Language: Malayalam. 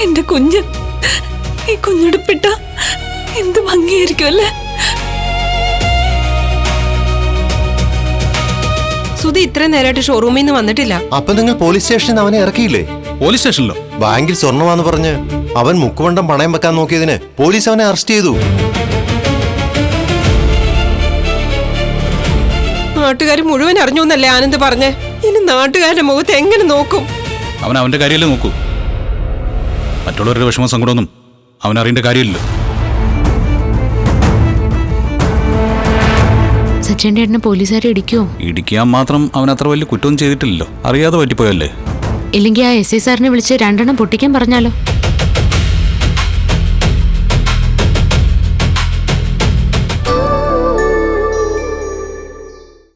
എന്റെ കുഞ്ഞ് ഈ കുഞ്ഞുടുപ്പിട്ട എന്ത് ഭംഗിയായിരിക്കും അല്ലേ? സുധി ഇത്രയും നേരമായിട്ട് ഷോറൂമിൽ നിന്ന് വന്നിട്ടില്ല. അപ്പൊ നിങ്ങൾ പോലീസ് സ്റ്റേഷനിൽ അവനെ ഇറക്കിയില്ലേ? പോലീസ് സ്റ്റേഷനിലോ? ബാങ്കിൽ സ്വർണ്ണമാന്ന് പറഞ്ഞ് അവൻ മുക്കുവണ്ടം പണയം വെക്കാൻ നോക്കിയതിന് പോലീസ് അവനെ അറസ്റ്റ് ചെയ്തു. നാട്ടുകാർ മുഴുവൻ അറിഞ്ഞു എന്നല്ലേ ആനന്ദ് പറഞ്ഞേ? ഇനി നാട്ടുകാരുടെ മുഖത്ത് എങ്ങനെ നോക്കും? അവൻ അവന്റെ കാര്യമല്ലേ നോക്കൂ. മറ്റുള്ളവരുടെ വിഷമ സങ്കടമൊന്നും അവൻ അറിയേണ്ട കാര്യമില്ലല്ലോ. സച്ചിന്റെ ഏട്ടനെ പോലീസുകാരെ ഇടിക്കുവോ? ഇടിക്കാൻ മാത്രം അവൻ അത്ര വലിയ കുറ്റമൊന്നും ചെയ്തിട്ടില്ലല്ലോ. അറിയാതെ പറ്റിപ്പോയല്ലേ? ഇല്ലെങ്കിൽ ആ SI സാറിനെ വിളിച്ച് 2 പൊട്ടിക്കാൻ പറഞ്ഞാലോ?